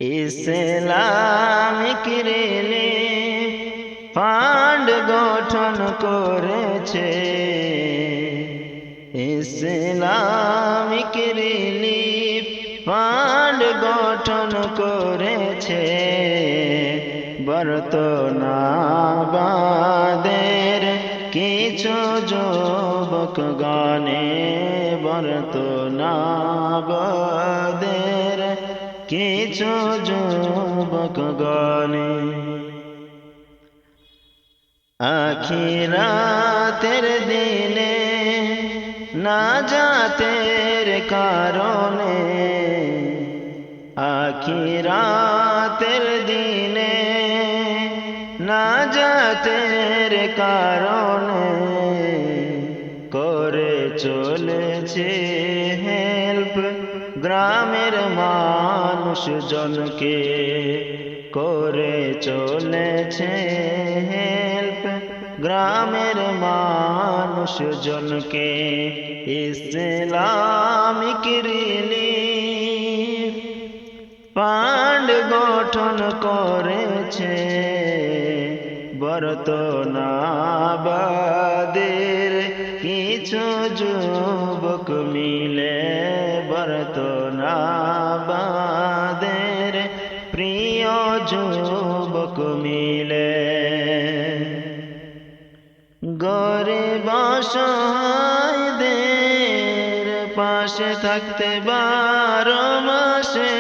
Islamic relief fund গঠন করেছে। Islamic relief fund গঠন করেছে। বর্তনাবাদের কিছু যুবক গানে, বর্তনাবাদের কিছু যুবক গানে। আখিরাতের দিনে নাজাতের কারণে, আখিরাতের দিনে নাজাতের কারণে করে চলেছে হেল্প গ্রামের মানুষজনকে, করে চলেছে হেল্প গ্রামের মানুষজনকে। ইসলামিক রিলিফ ফান্ড গঠন করেছে। বর্তনাবাদের কিছু যুবক মিলে, বর্তনাবাদের প্রিয় যুবক মিলে গরিব অসহায়দের পাশে থাকতে 12 মাসে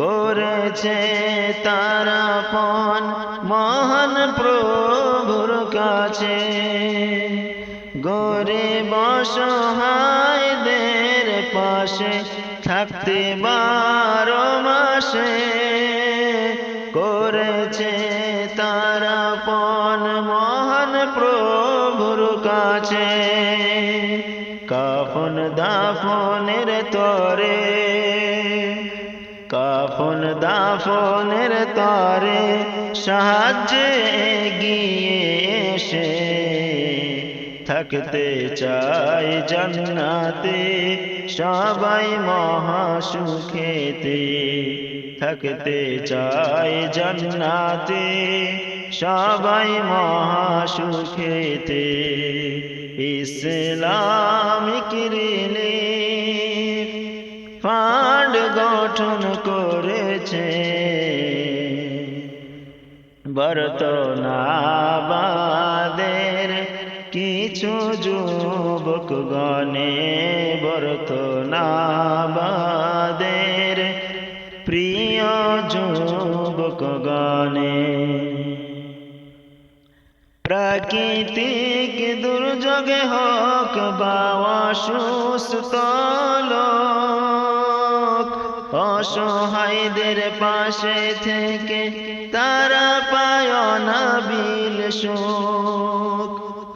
করেছে তারা পণ মহান প্রভুর কাছে। গরিব অসহায়দের পাশে থাকতে 12 মাসে করেছে তারা পণ মহান প্রভুর কাছে। কাফন দাফনের তরে, কাফন দাফনের তরে সাহায্যে এগিয়ে এসে থাকতে চাই জান্নাতে সবাই মহাসুখেতে, থাকতে চাই জান্নাতে সবাই মহাসুখেতে। ইসলামিক রিলিফ ফান্ড গঠন করেছে। বর্তনাবাদের কিছু যুবক গণে, বর্তনাবাদের প্রিয় যুবক গণে প্রাকৃতিক দুর্যোগে হোক বা অসুস্থ লোক, অসহায়দের পাশে থেকে তারা পায় না বিল সুখ।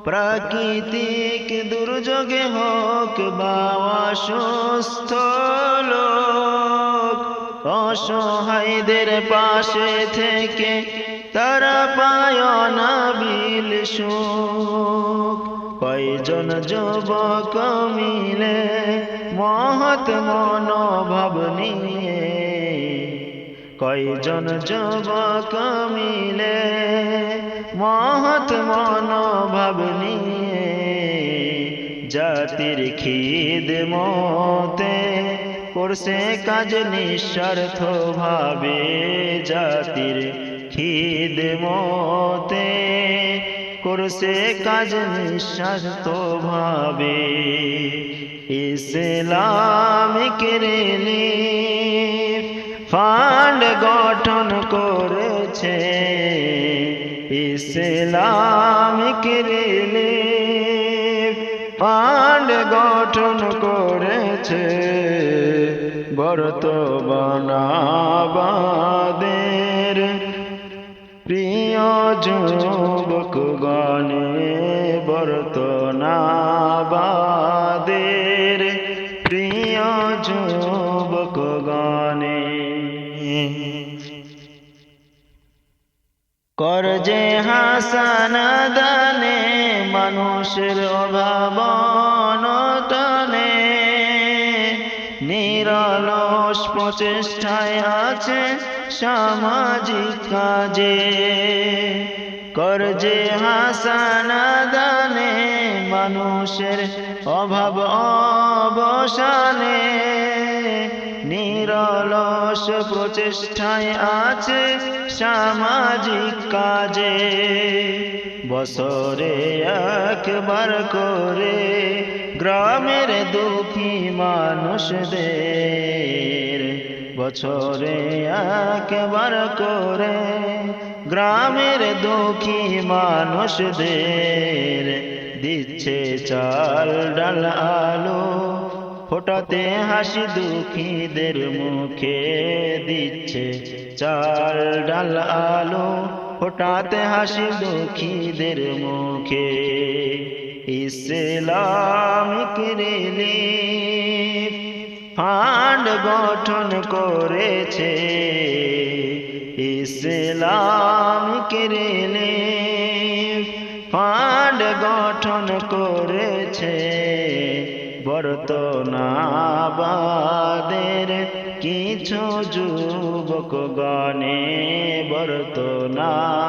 প্রাকৃতিক দুর্যোগে হোক বা অসুস্থ লোক, অসহায়দের পাশে থেকে তারা পায় না বিল সুখ। কয়জন যুবক মিলে মহৎ মনোভাব নিয়ে, কয়জন যুবক মিলে মহৎ মনোভাব নিয়ে জাতির খিদমতে করছে কাজ নিঃস্বার্থ ভাবে, জাতির খিদমতে করছে কাজ নিঃস্বার্থ ভাবে। ইসলামিক রিলিফ ফান্ড গঠন করেছে। ইসলামিক রিলিফ ফান্ড গঠন করেছে। বর্তমানাবাদের প্রিয় যুবক গণে, বর্তনাবাদের প্রিয় যুবক গণে করজে হাসানা দানে মানুষের অভাব অনটনে নিরলস প্রচেষ্টায় আছে সামাজিক কাজে, করজে হাসানা দানে মানুষের অভাব অবসানে, নিরলস প্রচেষ্টায় আছে সামাজিক কাজে। বছরে একবার করে গ্রামের দুঃখী মানুষদের, বছরে একবার করে গ্রামের দুঃখী মানুষদের দিচ্ছে চাল ডাল আলু, ফোটাতে হাসি দুঃখীদের মুখে, দিচ্ছে চাল ডাল আলু, ফোটাতে হাসি দুঃখীদের মুখে। ইসলামিক রিলিফ ফান্ড গঠন করেছে, ইসলামিক রিলিফ ফান্ড গঠন করেছে। বর্তনাবাদের কিছু যুবক গণে, বর্তনাবাদ